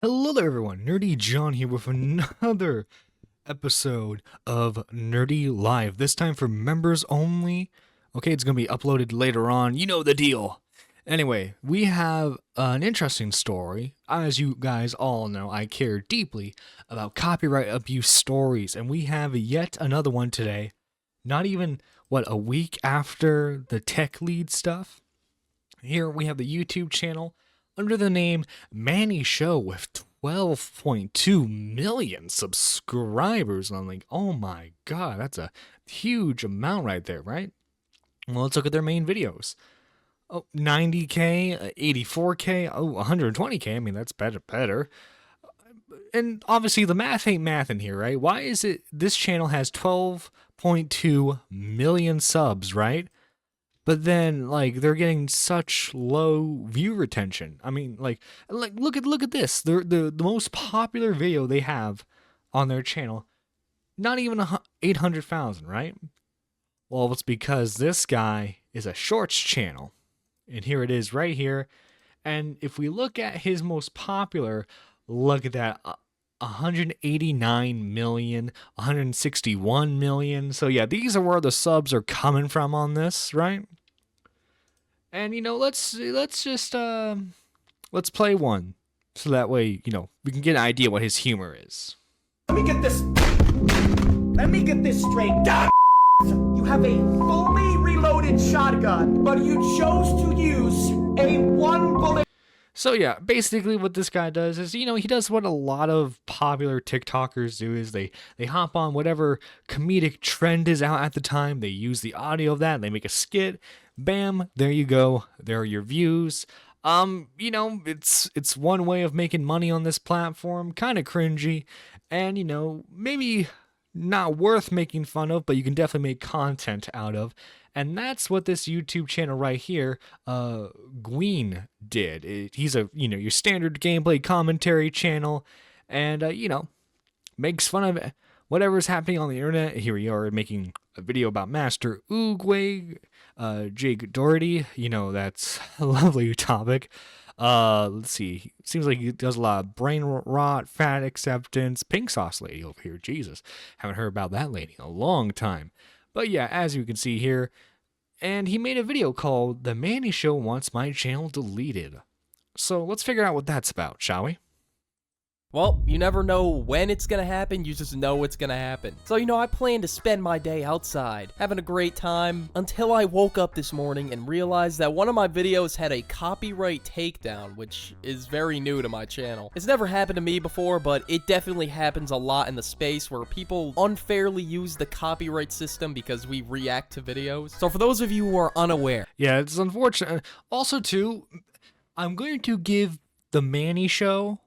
Hello there, everyone. Nerdy John here with another episode of Nerdy Live. This time for members only. Okay, it's going to be uploaded later on. You know the deal. Anyway, we have an interesting story. As you guys all know, I care deeply about copyright abuse stories, and we have yet another one today. Not even, a week after the tech lead stuff. Here we have the YouTube channel under the name Mannii Show with 12.2 million subscribers. And I'm like, oh my god, that's a huge amount right there, right? Well, let's look at their main videos. Oh, 90k, 84k, 120k. I mean, that's better. And obviously the math ain't math in here, right? Why is it this channel has 12.2 million subs, right? But then, they're getting such low view retention. I mean, look at this. The most popular video they have on their channel, not even 800,000, right? Well, it's because this guy is a shorts channel, and here it is right here. And if we look at his most popular, look at that. 189 million, 161 million. So yeah, these are where the subs are coming from on this, right? And let's play one, so that way we can get an idea what his humor is. Let me get this straight. You have a fully reloaded shotgun, but you chose to use a one bullet. So yeah, basically what this guy does is, he does what a lot of popular TikTokers do is they hop on whatever comedic trend is out at the time. They use the audio of that. They make a skit. Bam, there you go. There are your views. It's one way of making money on this platform. Kind of cringy and, maybe not worth making fun of, but you can definitely make content out of. And that's what this YouTube channel right here, Gween did. He's a, your standard gameplay commentary channel, and, makes fun of whatever's happening on the internet. Here we are making a video about Master Oogway, Jake Doherty. That's a lovely topic. Let's see. Seems like he does a lot of brain rot, fat acceptance, pink sauce lady over here. Jesus, haven't heard about that lady in a long time. But yeah, as you can see here, and he made a video called The Mannii Show Wants My Channel Deleted. So let's figure out what that's about, shall we? Well, you never know when it's gonna happen, you just know it's gonna happen. So, I plan to spend my day outside, having a great time, until I woke up this morning and realized that one of my videos had a copyright takedown, which is very new to my channel. It's never happened to me before, but it definitely happens a lot in the space where people unfairly use the copyright system because we react to videos. So for those of you who are unaware. Yeah, it's unfortunate. Also, too, I'm going to give The Mannii Show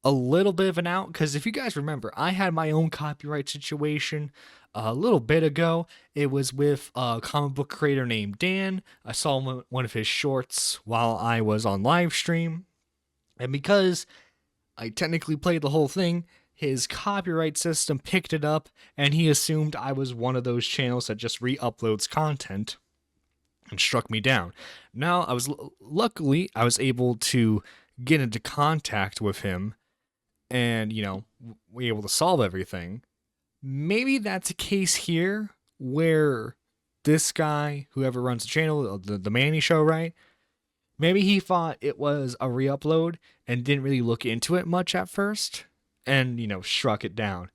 a little bit of an out, because if you guys remember, I had my own copyright situation a little bit ago. It was with a comic book creator named Dan. I saw one of his shorts while I was on live stream, and because I technically played the whole thing, his copyright system picked it up, and he assumed I was one of those channels that just re-uploads content and struck me down. Now, luckily I was able to get into contact with him, and, we're able to solve everything. Maybe that's a case here where this guy, whoever runs the channel, the Mannii Show, right? Maybe he thought it was a re-upload and didn't really look into it much at first and, struck it down.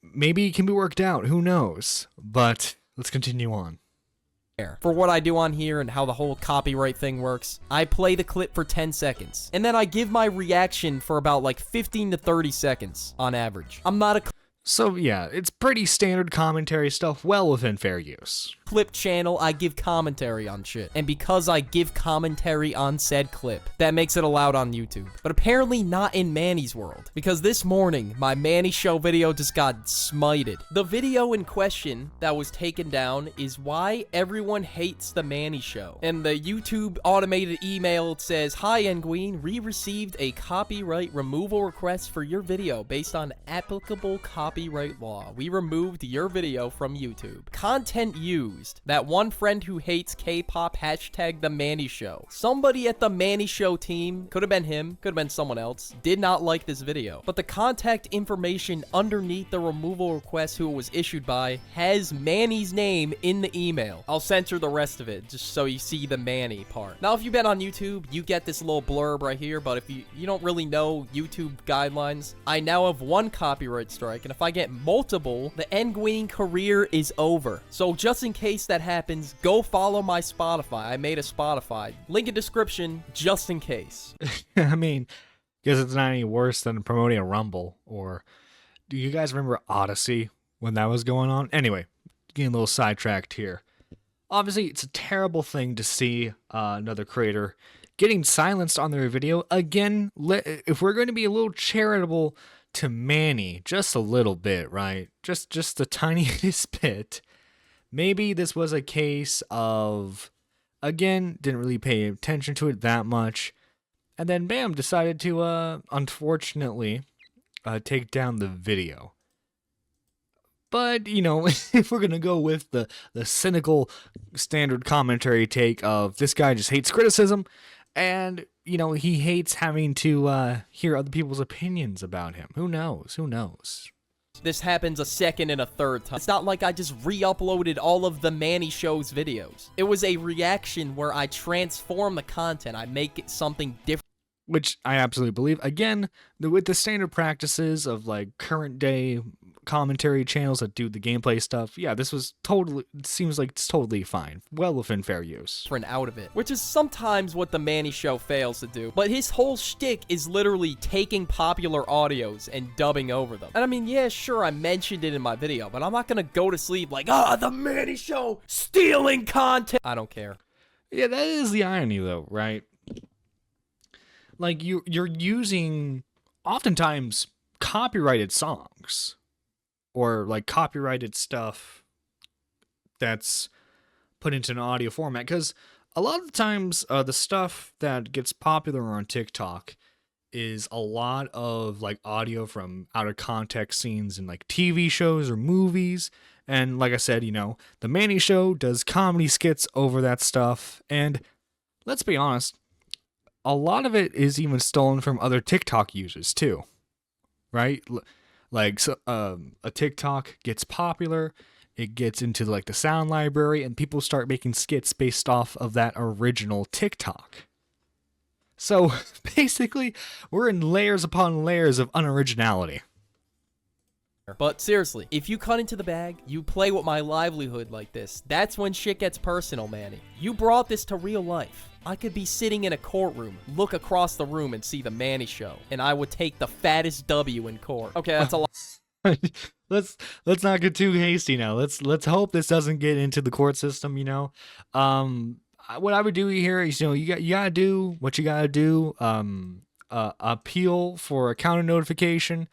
Maybe it can be worked out. Who knows? But let's continue on. For what I do on here and how the whole copyright thing works, I play the clip for 10 seconds, and then I give my reaction for about 15 to 30 seconds on average. I'm not a So yeah, it's pretty standard commentary stuff, well within fair use. Clip channel, I give commentary on shit. And because I give commentary on said clip, that makes it allowed on YouTube. But apparently not in Mannii's world, because this morning, my Mannii Show video just got smited. The video in question that was taken down is why everyone hates the Mannii Show. And the YouTube automated email says, "Hi Nguyen, we received a copyright removal request for your video based on applicable copyright law. We removed your video from YouTube. Content used confused. That one friend who hates K-pop hashtag the Mannii Show. Somebody at the Mannii Show team, could have been him, could have been someone else, did not like this video. But the contact information underneath the removal request who it was issued by has Mannii's name in the email. I'll censor the rest of it just so you see the Mannii part. Now, if you've been on YouTube, you get this little blurb right here, but if you don't really know YouTube guidelines, I now have one copyright strike, and if I get multiple, the Nguyen career is over. So just in case that happens, go follow my Spotify. I made a Spotify. Link in description, just in case. I mean, guess it's not any worse than promoting a Rumble. Or do you guys remember Odyssey when that was going on? Anyway, getting a little sidetracked here. Obviously, it's a terrible thing to see another creator getting silenced on their video. Again, if we're going to be a little charitable to Mannii, just a little bit, right? Just the tiniest bit. Maybe this was a case of, again, didn't really pay attention to it that much. And then, bam, decided to, unfortunately, take down the video. But, you know, if we're going to go with the cynical standard commentary take of this guy just hates criticism, and, you know, he hates having to hear other people's opinions about him. Who knows? Who knows? This happens a second and a third time. It's not like I just re-uploaded all of the Mannii Show's videos. It was a reaction where I transform the content. I make it something different. Which I absolutely believe. Again, with the standard practices of like current day commentary channels that do the gameplay stuff, yeah, this was totally, it seems like it's totally fine. Well within fair use. Out of it, which is sometimes what the Mannii Show fails to do. But his whole shtick is literally taking popular audios and dubbing over them. And I mean, yeah, sure, I mentioned it in my video, but I'm not gonna go to sleep like, the Mannii Show stealing content. I don't care. Yeah, that is the irony though, right? Like you're using oftentimes copyrighted songs or like copyrighted stuff that's put into an audio format, because a lot of the times the stuff that gets popular on TikTok is a lot of like audio from out of context scenes in like TV shows or movies. And like I said, you know, the Mannii Show does comedy skits over that stuff, and let's be honest, a lot of it is even stolen from other TikTok users too, right? Like so, a TikTok gets popular, it gets into like the sound library, and people start making skits based off of that original TikTok. So basically, we're in layers upon layers of unoriginality. But seriously, if you cut into the bag, you play with my livelihood like this, that's when shit gets personal, Mannii. You brought this to real life. I could be sitting in a courtroom, look across the room and see the Mannii Show, and I would take the fattest W in court. Okay, that's a lot. Let's not get too hasty now. Let's hope this doesn't get into the court system, you know. What I would do here is, you know, you gotta do what you gotta do. Appeal for a counter notification,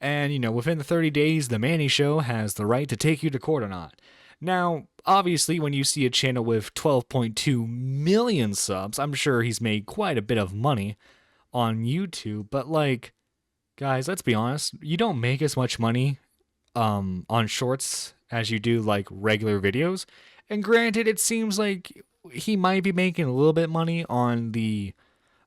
and you know, within the 30 days, the Mannii Show has the right to take you to court or not. Now, obviously, when you see a channel with 12.2 million subs, I'm sure he's made quite a bit of money on YouTube. But like, guys, let's be honest, you don't make as much money on shorts as you do like regular videos. And granted, it seems like he might be making a little bit money on the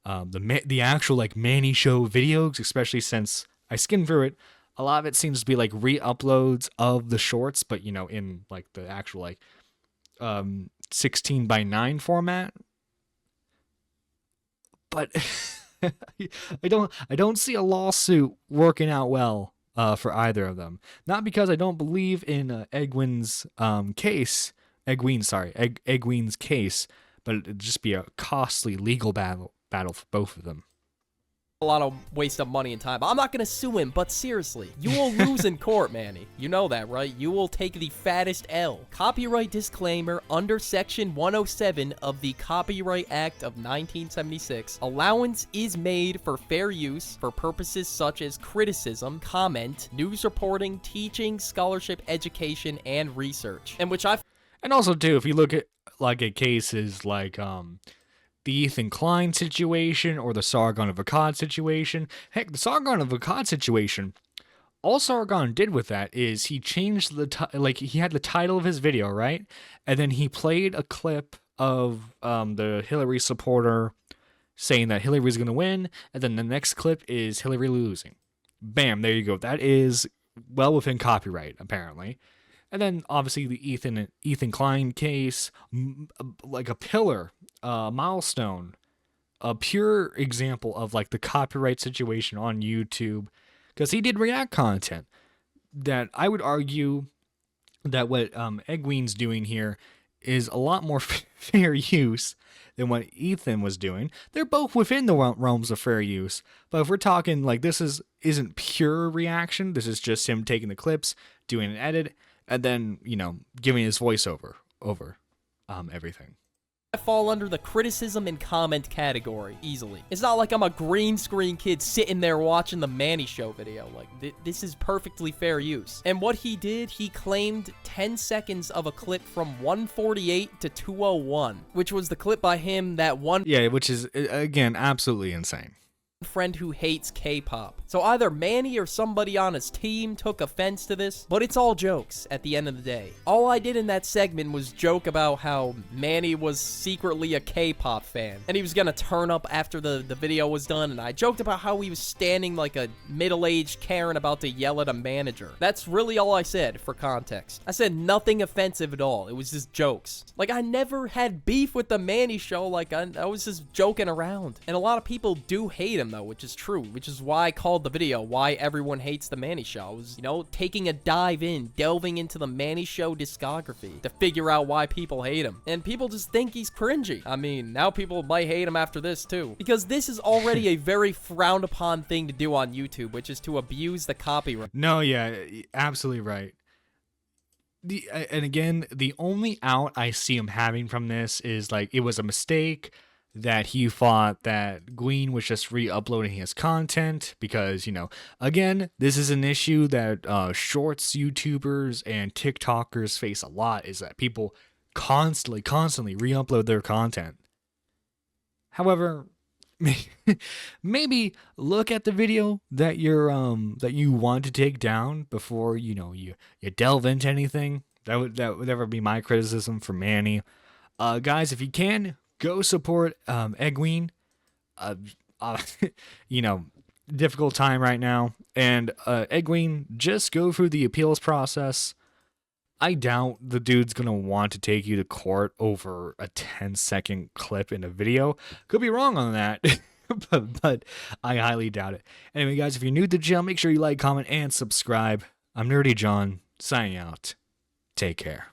actual like Mannii Show videos, especially since I skimmed through it. A lot of it seems to be like re-uploads of the shorts, but you know, in like the actual like 16:9 format. But I don't see a lawsuit working out well for either of them. Not because I don't believe in Egwene's case, but it'd just be a costly legal battle for both of them. A lot of waste of money and time. I'm not gonna sue him, but seriously, you will lose in court, Mannii. You know that, right? You will take the fattest L. Copyright disclaimer: under Section 107 of the Copyright Act of 1976, allowance is made for fair use for purposes such as criticism, comment, news reporting, teaching, scholarship, education, and research. And also too, if you look at like a cases like the Ethan Klein situation or the Sargon of Akkad situation. Heck, the Sargon of Akkad situation, all Sargon did with that is he changed like he had the title of his video, right? And then he played a clip of the Hillary supporter saying that Hillary's going to win, and then the next clip is Hillary losing. Bam, there you go. That is well within copyright, apparently. And then obviously the Ethan Klein case, like a pillar, milestone, a pure example of like the copyright situation on YouTube, because he did react content that I would argue that what Egwene's doing here is a lot more fair use than what Ethan was doing. They're both within the realms of fair use, but if we're talking like this isn't pure reaction, this is just him taking the clips, doing an edit, and then, you know, giving his voiceover over everything. I fall under the criticism and comment category easily. It's not like I'm a green screen kid sitting there watching the Mannii show video. Like, this is perfectly fair use. And what he did, he claimed 10 seconds of a clip from 148 to 201, which was the clip by him that one Yeah, which is, again, absolutely insane. friend who hates K-pop. So either Mannii or somebody on his team took offense to this, but it's all jokes at the end of the day. All I did in that segment was joke about how Mannii was secretly a K-pop fan, and he was gonna turn up after the video was done, and I joked about how he was standing like a middle-aged Karen about to yell at a manager. That's really all I said, for context. I said nothing offensive at all. It was just jokes. Like, I never had beef with the Mannii show. Like, I was just joking around. And a lot of people do hate him, though, which is true, which is why I called the video Why Everyone Hates the Mannii Show. I was, you know, taking a delving into the Mannii Show discography to figure out why people hate him. And people just think he's cringy. I mean, now people might hate him after this too, because this is already a very frowned upon thing to do on YouTube, which is to abuse the copyright. No, yeah, absolutely right. And again, the only out I see him having from this is like it was a mistake, that he thought that Gween was just re-uploading his content because, you know, again, this is an issue that shorts YouTubers and TikTokers face a lot, is that people constantly re-upload their content. However, maybe look at the video that you want to take down before, you know, you delve into anything. That would ever be my criticism for Mannii. Guys, if you can, go support Egwene. You know, difficult time right now. And Egwene, just go through the appeals process. I doubt the dude's going to want to take you to court over a 10-second clip in a video. Could be wrong on that, but I highly doubt it. Anyway, guys, if you're new to the channel, make sure you like, comment, and subscribe. I'm Nerdy John, signing out. Take care.